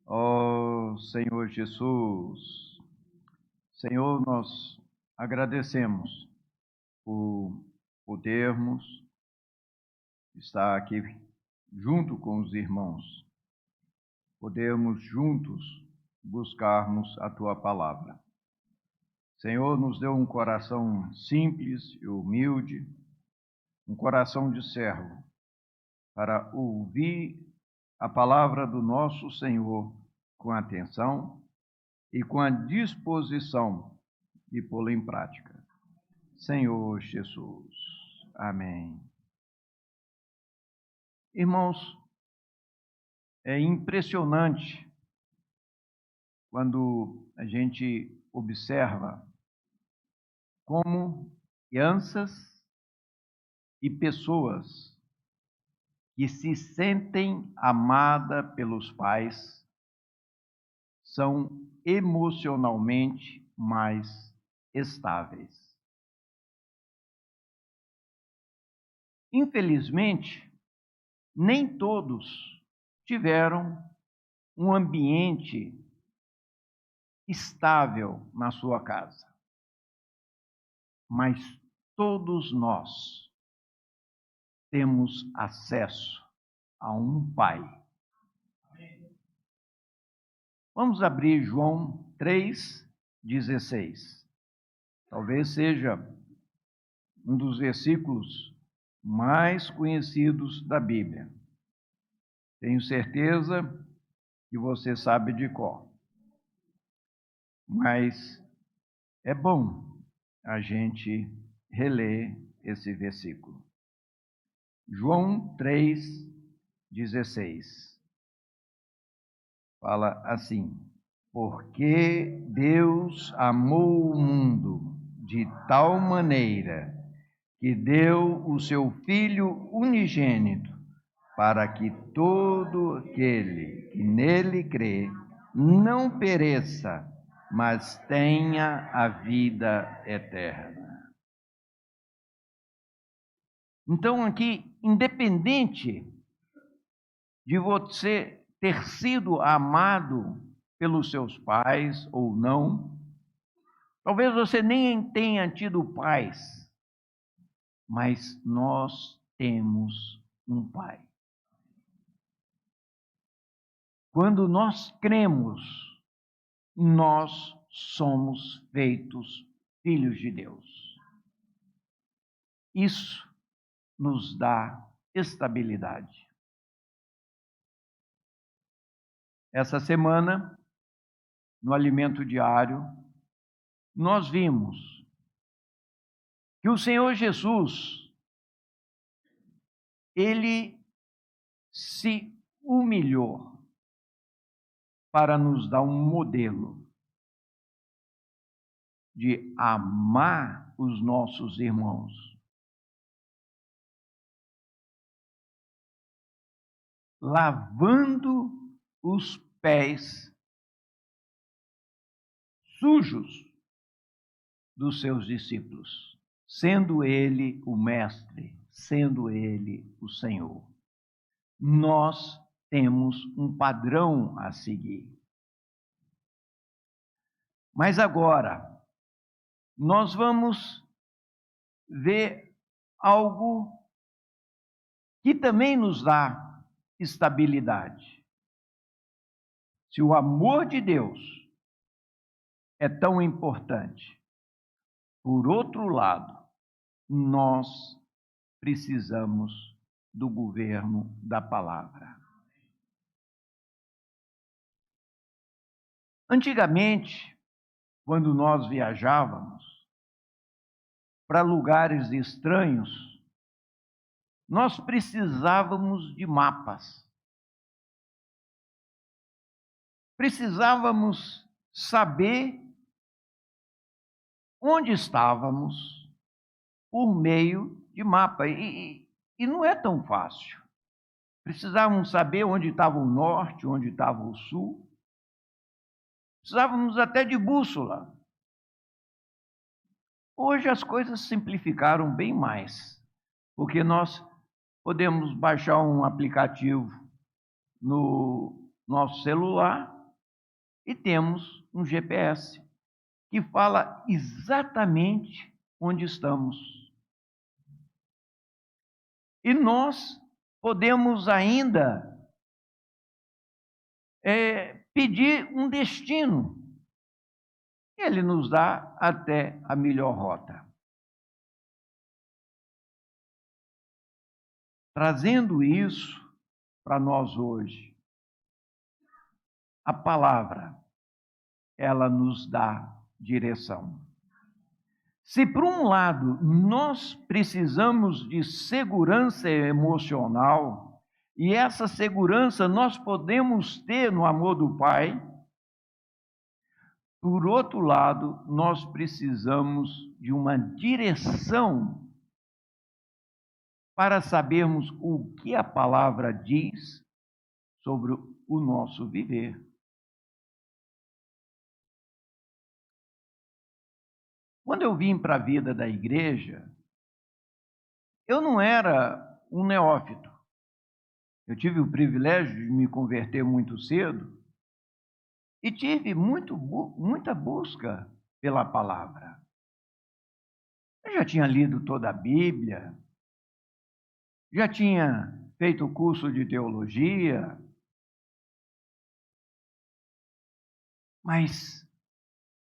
Ó Senhor Jesus, Senhor, nós agradecemos por podermos estar aqui junto com os irmãos, podermos juntos buscarmos a Tua palavra. Senhor, nos deu um coração simples e humilde, um coração de servo, para ouvir a palavra do nosso Senhor com atenção e com a disposição de pô-la em prática. Senhor Jesus. Amém. Irmãos, é impressionante quando a gente observa como crianças e pessoas que se sentem amadas pelos pais são emocionalmente mais estáveis. Infelizmente, nem todos tiveram um ambiente estável na sua casa, mas todos nós temos acesso a um Pai. Vamos abrir João 3,16. Talvez seja um dos versículos mais conhecidos da Bíblia. Tenho certeza que você sabe de cor. Mas é bom a gente reler esse versículo. João 3,16. Fala assim: porque Deus amou o mundo de tal maneira que deu o seu Filho unigênito, para que todo aquele que nele crê não pereça, mas tenha a vida eterna. Então, aqui, independente de você ter sido amado pelos seus pais ou não, talvez você nem tenha tido pais, mas nós temos um Pai. Quando nós cremos, nós somos feitos filhos de Deus. Isso nos dá estabilidade. Essa semana, no alimento diário, nós vimos que o Senhor Jesus, Ele se humilhou para nos dar um modelo de amar os nossos irmãos. Lavando os pés sujos dos seus discípulos, sendo Ele o Mestre, sendo Ele o Senhor. Nós temos um padrão a seguir. Mas agora, nós vamos ver algo que também nos dá estabilidade. Se o amor de Deus é tão importante, por outro lado, nós precisamos do governo da palavra. Antigamente, quando nós viajávamos para lugares estranhos, nós precisávamos de mapas. Precisávamos saber onde estávamos por meio de mapa. E não é tão fácil. Precisávamos saber onde estava o norte, onde estava o sul. Precisávamos até de bússola. Hoje as coisas simplificaram bem mais, porque nós podemos baixar um aplicativo no nosso celular e temos um GPS que fala exatamente onde estamos. E nós podemos ainda pedir um destino. Ele nos dá até a melhor rota. Trazendo isso para nós hoje, a palavra, ela nos dá direção. Se, por um lado, nós precisamos de segurança emocional, e essa segurança nós podemos ter no amor do Pai, por outro lado, nós precisamos de uma direção para sabermos o que a palavra diz sobre o nosso viver. Quando eu vim para a vida da igreja, eu não era um neófito. Eu tive o privilégio de me converter muito cedo e tive muita busca pela palavra. Eu já tinha lido toda a Bíblia, já tinha feito o curso de teologia, mas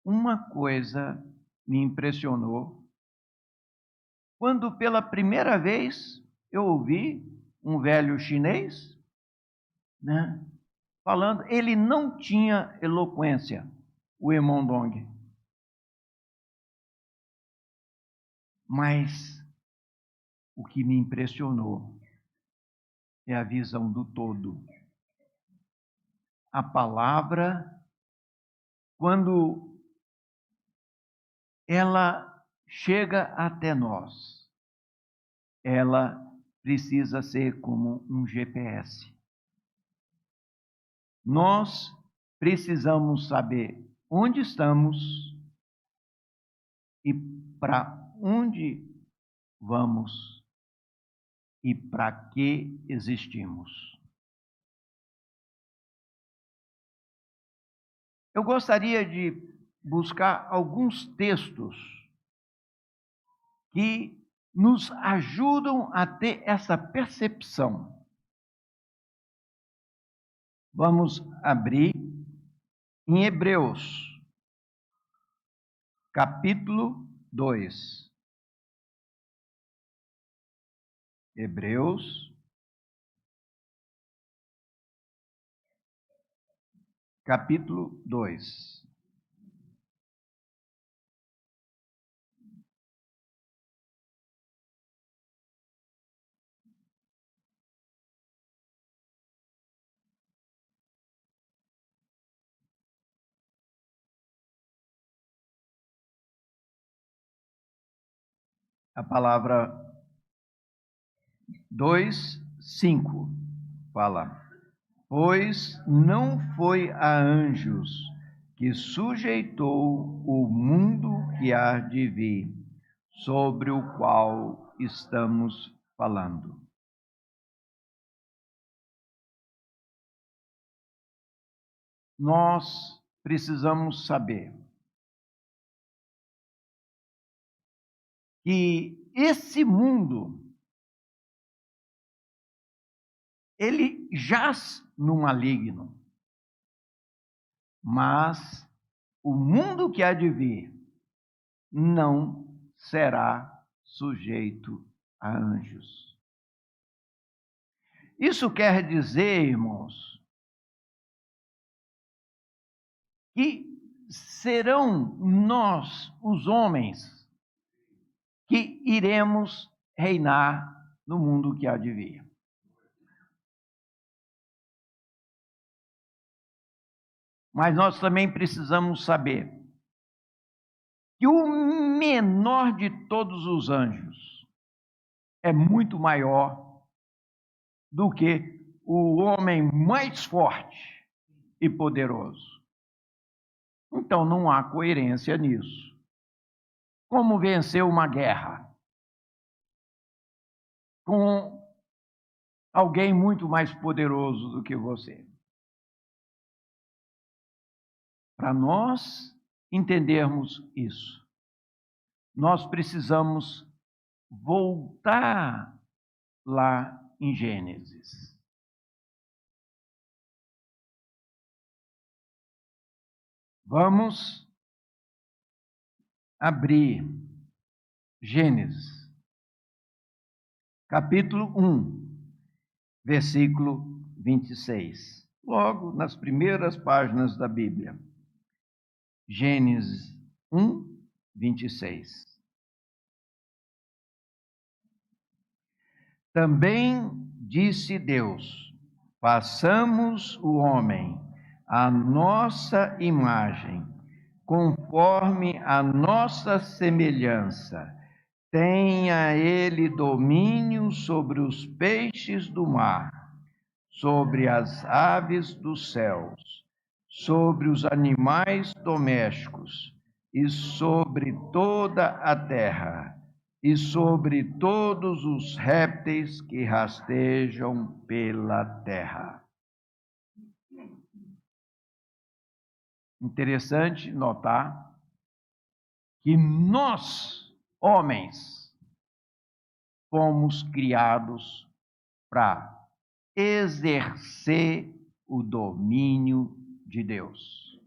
uma coisa me impressionou quando pela primeira vez eu ouvi um velho chinês, falando. Ele não tinha eloquência, o Emondong, mas o que me impressionou é a visão do todo. A palavra, quando ela chega até nós, ela precisa ser como um GPS. Nós precisamos saber onde estamos e para onde vamos e para que existimos. Eu gostaria de buscar alguns textos que nos ajudam a ter essa percepção. Vamos abrir em Hebreus, capítulo 2. Hebreus, capítulo 2. A palavra 2:5 fala: pois não foi a anjos que sujeitou o mundo que há de vir, sobre o qual estamos falando. Nós precisamos saber que esse mundo, ele jaz no maligno, mas o mundo que há de vir não será sujeito a anjos. Isso quer dizer, irmãos, que serão nós, os homens, que iremos reinar no mundo que há de vir. Mas nós também precisamos saber que o menor de todos os anjos é muito maior do que o homem mais forte e poderoso. Então não há coerência nisso. Como vencer uma guerra? Com alguém muito mais poderoso do que você. Para nós entendermos isso, nós precisamos voltar lá em Gênesis. Vamos abrir Gênesis, capítulo 1, versículo 26. Logo nas primeiras páginas da Bíblia. Gênesis 1, 26. Também disse Deus: façamos o homem à nossa imagem, conforme a nossa semelhança. Tenha ele domínio sobre os peixes do mar, sobre as aves dos céus, sobre os animais domésticos e sobre toda a terra, e sobre todos os répteis que rastejam pela terra. Interessante notar que nós, homens, fomos criados para exercer o domínio de Deus.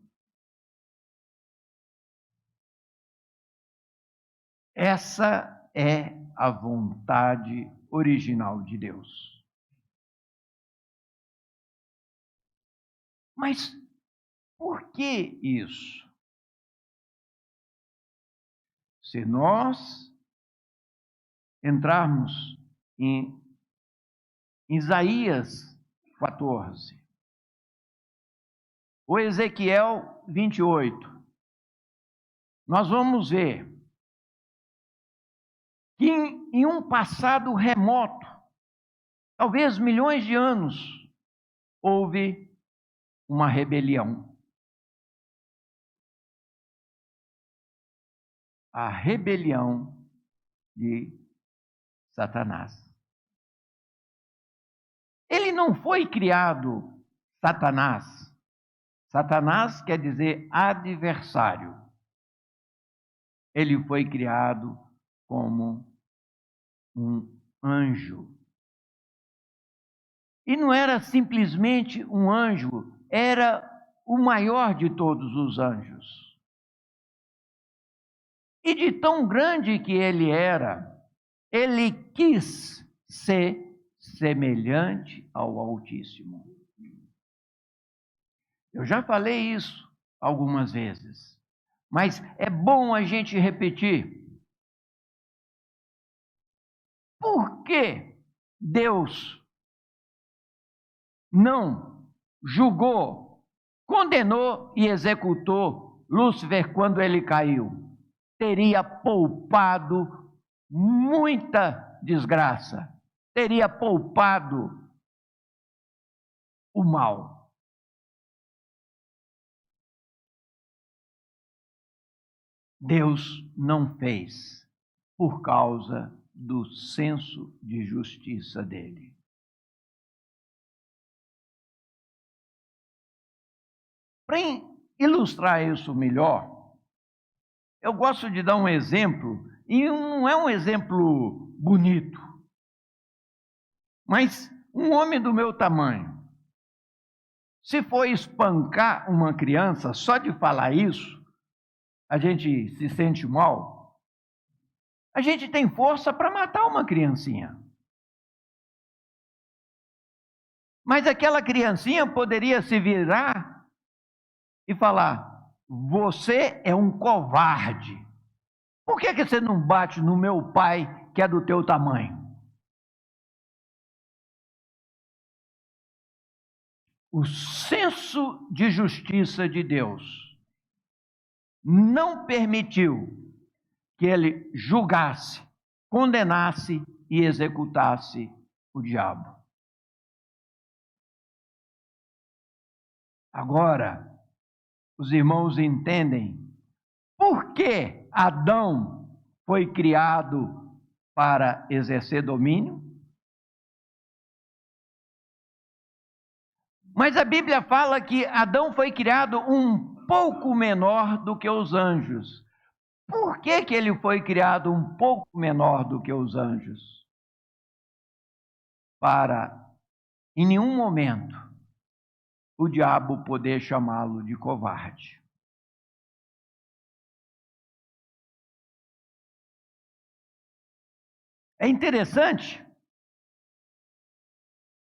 Essa é a vontade original de Deus. Mas por que isso? Se nós entrarmos em Isaías 14, ou Ezequiel 28, nós vamos ver que em um passado remoto, talvez milhões de anos, houve uma rebelião. A rebelião de Satanás. Ele não foi criado Satanás. Satanás quer dizer adversário. Ele foi criado como um anjo. E não era simplesmente um anjo, era o maior de todos os anjos. E de tão grande que ele era, ele quis ser semelhante ao Altíssimo. Eu já falei isso algumas vezes, mas é bom a gente repetir. Por que Deus não julgou, condenou e executou Lúcifer quando ele caiu? Teria poupado muita desgraça, teria poupado o mal. Deus não fez por causa do senso de justiça dele. Para ilustrar isso melhor, eu gosto de dar um exemplo, e não é um exemplo bonito, mas um homem do meu tamanho, se for espancar uma criança, só de falar isso, a gente se sente mal. A gente tem força para matar uma criancinha. Mas aquela criancinha poderia se virar e falar: você é um covarde. Por que você não bate no meu pai, que é do teu tamanho? O senso de justiça de Deus não permitiu que ele julgasse, condenasse e executasse o diabo. Agora, os irmãos entendem por que Adão foi criado para exercer domínio? Mas a Bíblia fala que Adão foi criado um pouco menor do que os anjos. Por que que ele foi criado um pouco menor do que os anjos? Para, em nenhum momento, o diabo poder chamá-lo de covarde. É interessante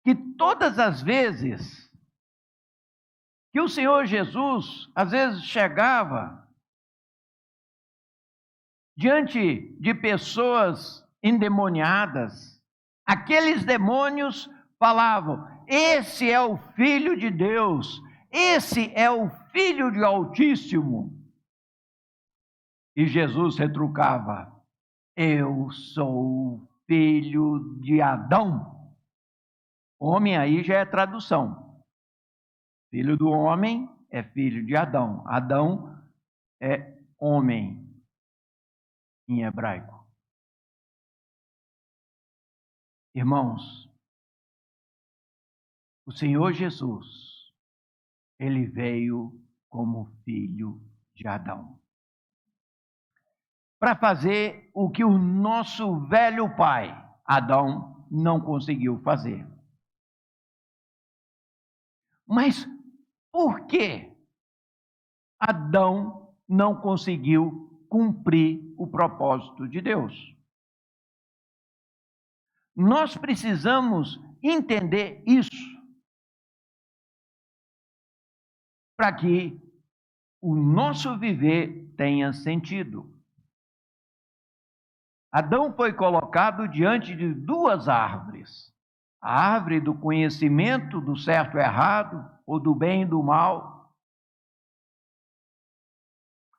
que todas as vezes que o Senhor Jesus, às vezes, chegava diante de pessoas endemoniadas, aqueles demônios falavam: esse é o Filho de Deus, esse é o Filho do Altíssimo. E Jesus retrucava: eu sou o filho de Adão. Homem aí já é tradução. Filho do homem é filho de Adão. Adão é homem em hebraico. Irmãos, o Senhor Jesus, ele veio como filho de Adão, para fazer o que o nosso velho pai, Adão, não conseguiu fazer. Mas por que Adão não conseguiu cumprir o propósito de Deus? Nós precisamos entender isso para que o nosso viver tenha sentido. Adão foi colocado diante de duas árvores: a árvore do conhecimento do certo e errado, ou do bem e do mal,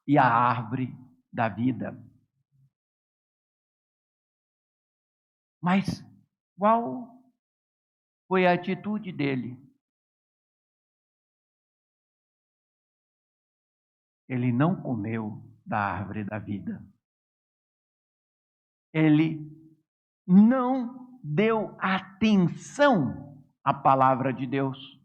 e a árvore da vida. Mas qual foi a atitude dele? Ele não comeu da árvore da vida. Ele não deu atenção à palavra de Deus.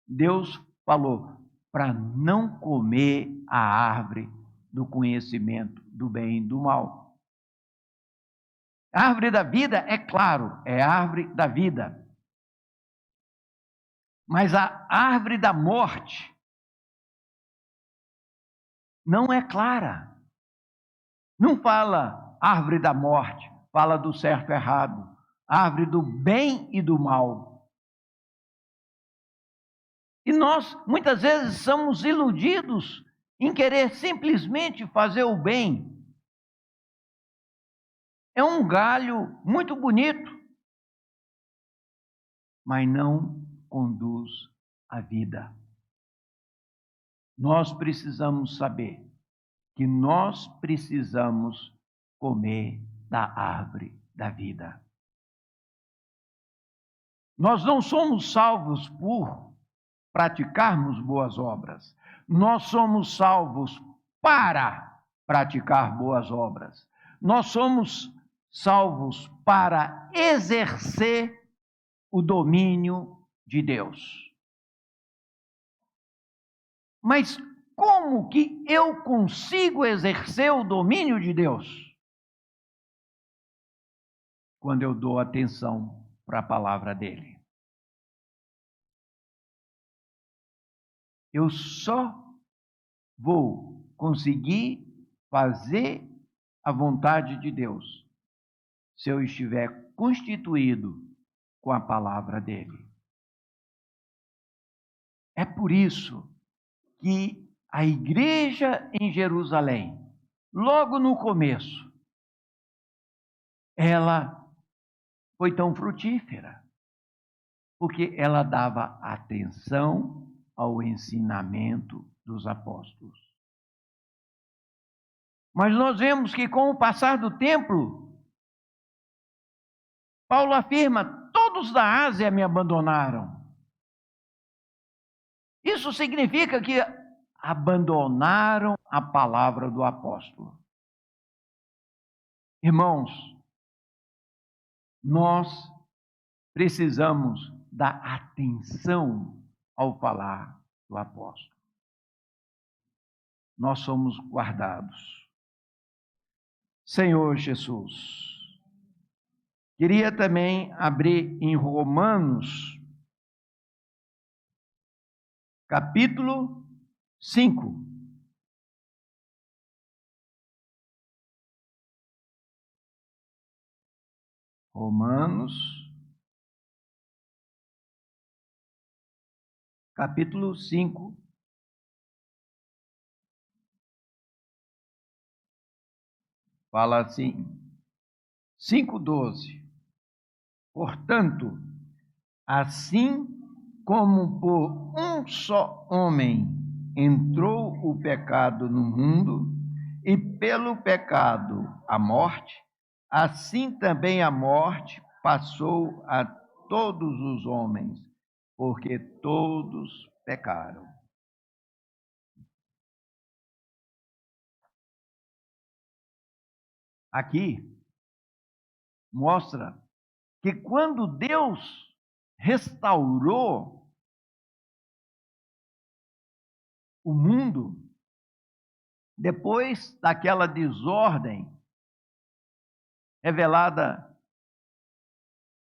Deus falou para não comer a árvore do conhecimento do bem e do mal. A árvore da vida, é claro, é a árvore da vida. Mas a árvore da morte não é clara. Não fala árvore da morte, fala do certo e errado, árvore do bem e do mal. E nós, muitas vezes, somos iludidos em querer simplesmente fazer o bem. É um galho muito bonito, mas não conduz à vida. Nós precisamos saber que nós precisamos comer da árvore da vida. Nós não somos salvos por praticarmos boas obras. Nós somos salvos para praticar boas obras. Nós somos salvos para exercer o domínio de Deus. Mas como que eu consigo exercer o domínio de Deus? Quando eu dou atenção para a palavra dele. Eu só vou conseguir fazer a vontade de Deus se eu estiver constituído com a palavra dele. É por isso que a igreja em Jerusalém, logo no começo, ela foi tão frutífera, porque ela dava atenção ao ensinamento dos apóstolos. Mas nós vemos que com o passar do tempo, Paulo afirma: todos da Ásia me abandonaram. Isso significa que abandonaram a palavra do apóstolo. Irmãos, nós precisamos dar atenção ao falar do apóstolo. Nós somos guardados. Senhor Jesus, queria também abrir em Romanos, capítulo 5. Romanos, capítulo 5. Fala assim, 5:12. Portanto, assim como por um só homem entrou o pecado no mundo, e pelo pecado a morte, assim também a morte passou a todos os homens, porque todos pecaram. Aqui mostra que quando Deus restaurou o mundo, depois daquela desordem revelada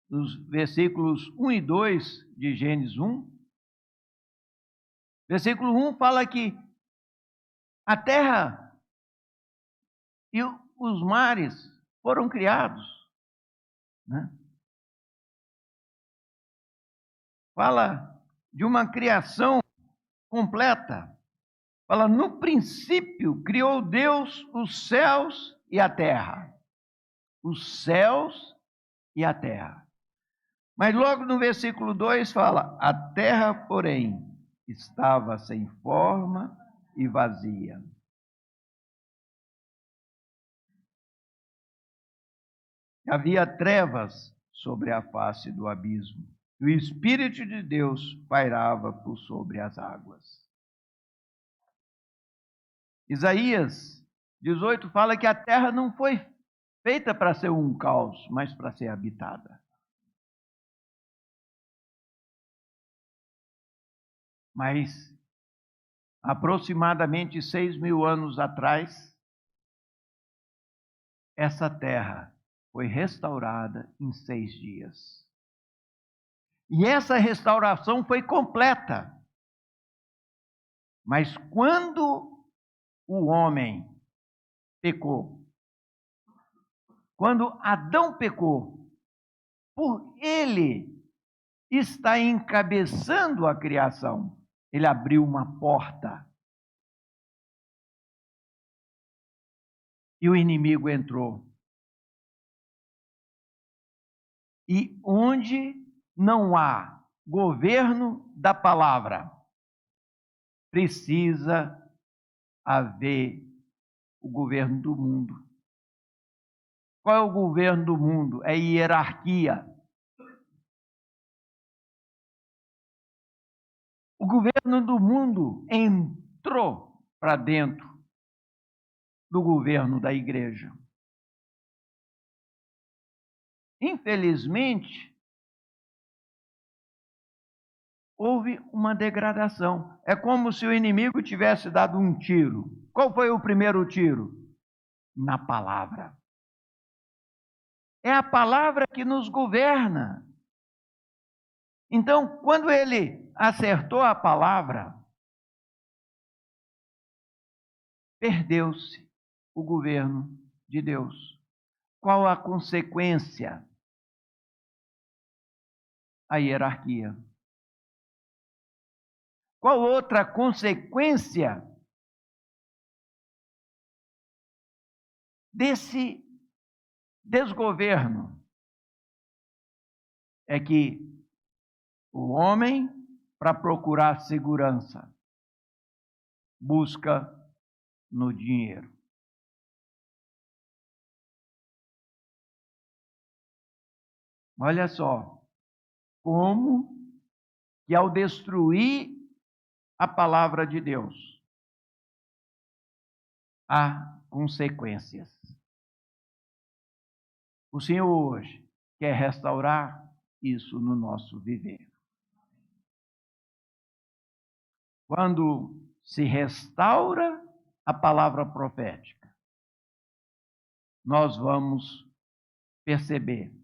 nos versículos 1 e 2 de Gênesis 1, versículo 1 fala que a terra e os mares foram criados, né? Fala de uma criação completa. Fala, no princípio criou Deus os céus e a terra. Os céus e a terra. Mas logo no versículo 2 fala, a terra, porém, estava sem forma e vazia. Havia trevas sobre a face do abismo, e o Espírito de Deus pairava por sobre as águas. Isaías 18 fala que a terra não foi feita para ser um caos, mas para ser habitada. Mas, aproximadamente 6.000 anos atrás, essa terra foi restaurada em 6 dias. E essa restauração foi completa. Mas quando o homem pecou, quando Adão pecou, por ele estar encabeçando a criação, ele abriu uma porta. E o inimigo entrou. E onde não há governo da palavra, precisa haver o governo do mundo. Qual é o governo do mundo? É hierarquia. O governo do mundo entrou para dentro do governo da igreja. Infelizmente, houve uma degradação. É como se o inimigo tivesse dado um tiro. Qual foi o primeiro tiro? Na palavra. É a palavra que nos governa. Então, quando ele acertou a palavra, perdeu-se o governo de Deus. Qual a consequência? A hierarquia. Qual outra consequência desse desgoverno? É que o homem, para procurar segurança, busca no dinheiro. Olha só, como que ao destruir a palavra de Deus, há consequências. O Senhor hoje quer restaurar isso no nosso viver. quando se restaura a palavra profética, nós vamos perceber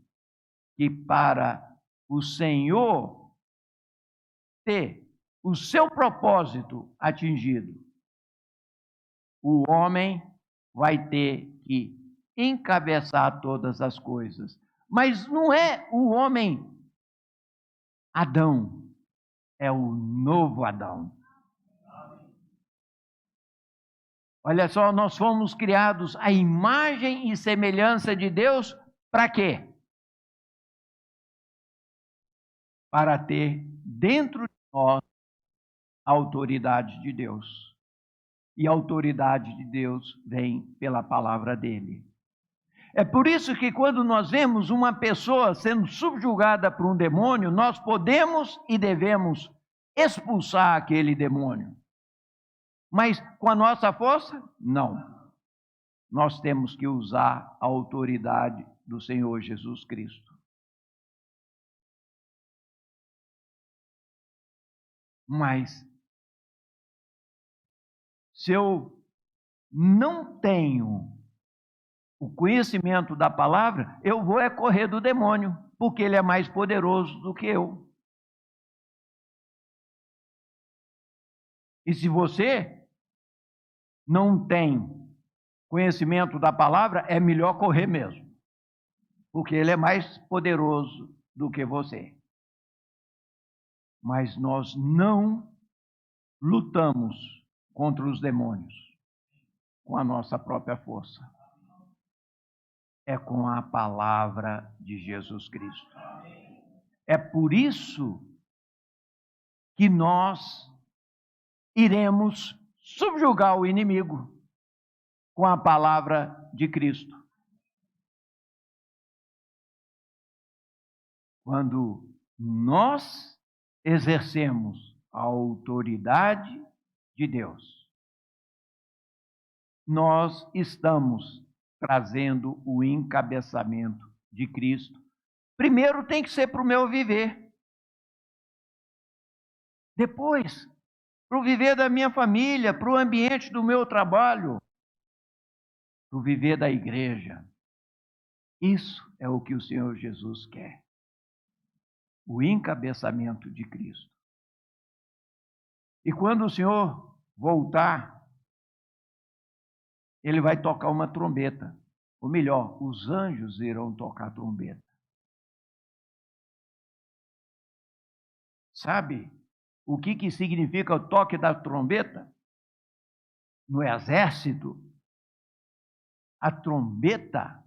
que para o Senhor ter o seu propósito atingido, o homem vai ter que encabeçar todas as coisas. Mas não é o homem Adão, é o novo Adão. Olha só, nós fomos criados à imagem e semelhança de Deus, para quê? Para ter dentro de nós a autoridade de Deus. E a autoridade de Deus vem pela palavra dele. É por isso que quando nós vemos uma pessoa sendo subjugada por um demônio, nós podemos e devemos expulsar aquele demônio. Mas com a nossa força? Não. Nós temos que usar a autoridade do Senhor Jesus Cristo. Mas se eu não tenho o conhecimento da palavra, eu vou correr do demônio, porque ele é mais poderoso do que eu. E se você não tem conhecimento da palavra, é melhor correr mesmo, porque ele é mais poderoso do que você. Mas nós não lutamos contra os demônios com a nossa própria força. É com a palavra de Jesus Cristo. É por isso que nós iremos subjugar o inimigo com a palavra de Cristo. Quando nós exercemos a autoridade de Deus, nós estamos trazendo o encabeçamento de Cristo. Primeiro tem que ser para o meu viver. Depois, para o viver da minha família, para o ambiente do meu trabalho, para o viver da igreja. Isso é o que o Senhor Jesus quer. O encabeçamento de Cristo. E quando o Senhor voltar, ele vai tocar uma trombeta. Ou melhor, os anjos irão tocar trombeta. Sabe o que significa o toque da trombeta? No exército, a trombeta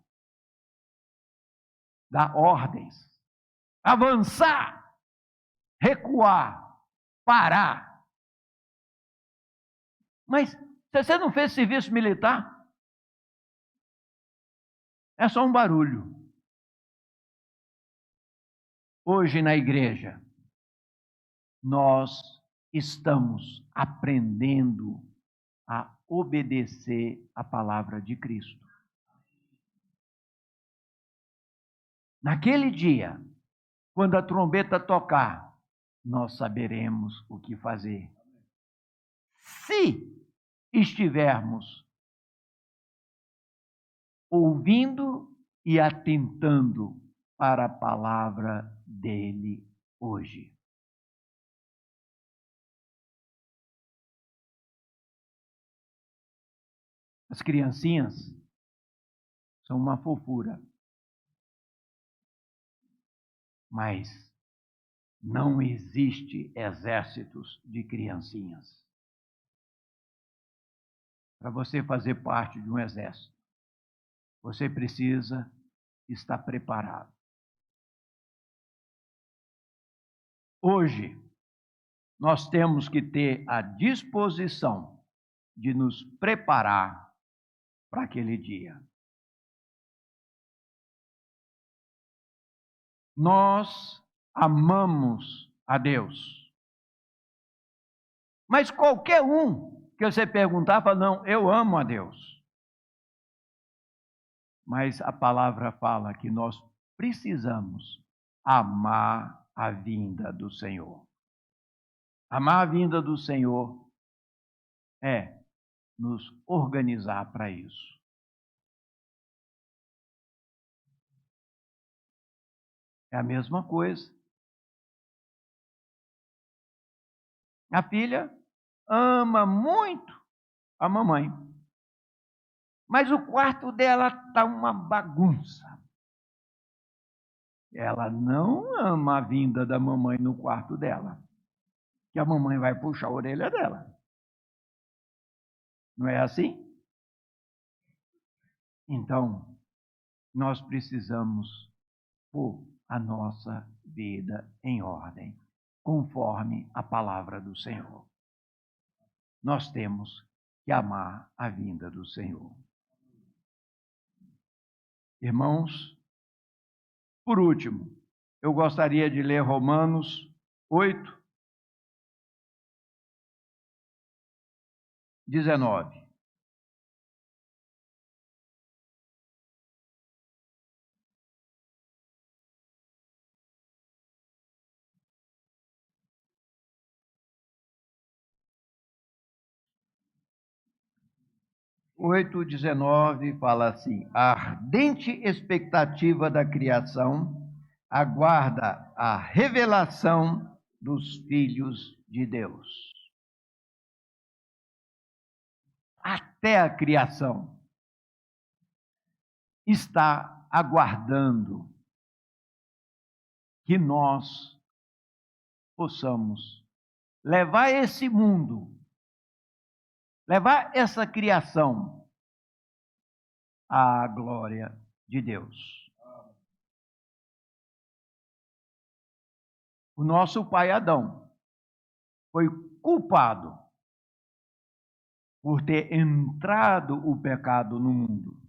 dá ordens. Avançar, recuar, parar. Mas se você não fez serviço militar, é só um barulho. Hoje na igreja, nós estamos aprendendo a obedecer a palavra de Cristo. Naquele dia, quando a trombeta tocar, nós saberemos o que fazer. Se estivermos ouvindo e atentando para a palavra dele hoje. As criancinhas são uma fofura. Mas não existe exércitos de criancinhas. Para você fazer parte de um exército, você precisa estar preparado. Hoje, nós temos que ter a disposição de nos preparar para aquele dia. Nós amamos a Deus. Mas qualquer um que você perguntar, fala, não, eu amo a Deus. Mas a palavra fala que nós precisamos amar a vinda do Senhor. Amar a vinda do Senhor é nos organizar para isso. É a mesma coisa. A filha ama muito a mamãe, mas o quarto dela está uma bagunça. Ela não ama a vinda da mamãe no quarto dela, que a mamãe vai puxar a orelha dela. Não é assim? Então, nós precisamos pôr a nossa vida em ordem, conforme a palavra do Senhor. Nós temos que amar a vinda do Senhor. Irmãos, por último, eu gostaria de ler Romanos 8, 19. Oito, 19 fala assim: a ardente expectativa da criação aguarda a revelação dos filhos de Deus. Até a criação está aguardando que nós possamos levar esse mundo, levar essa criação à glória de Deus. O nosso pai Adão foi culpado por ter entrado o pecado no mundo.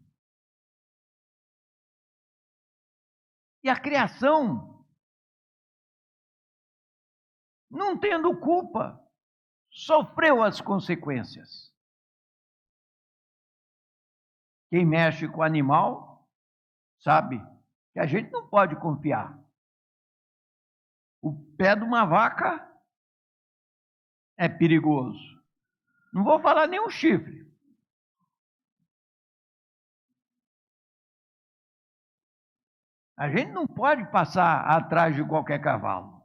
E a criação, não tendo culpa, sofreu as consequências. Quem mexe com o animal sabe que a gente não pode confiar. O pé de uma vaca é perigoso. Não vou falar nem o chifre. A gente não pode passar atrás de qualquer cavalo.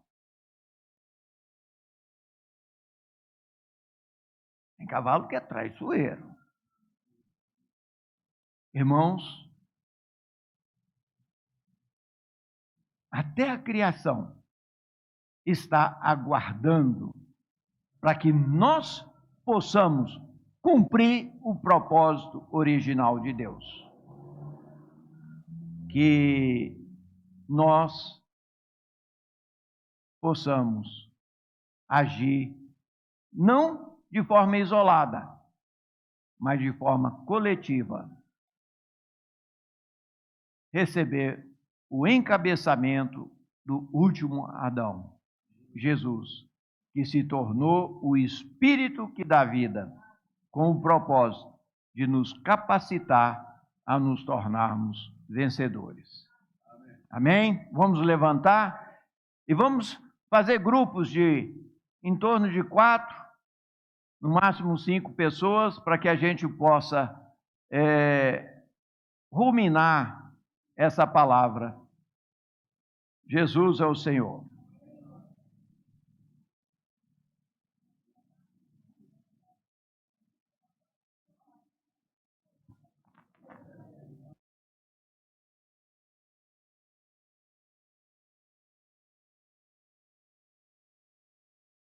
Tem cavalo que é traiçoeiro. Irmãos, até a criação está aguardando para que nós possamos cumprir o propósito original de Deus. Que nós possamos agir não de forma isolada, mas de forma coletiva. Receber o encabeçamento do último Adão, Jesus, que se tornou o Espírito que dá vida, com o propósito de nos capacitar a nos tornarmos vencedores. Amém? Vamos levantar e vamos fazer grupos de em torno de 4, no máximo 5 pessoas, para que a gente possa ruminar essa palavra. Jesus é o Senhor.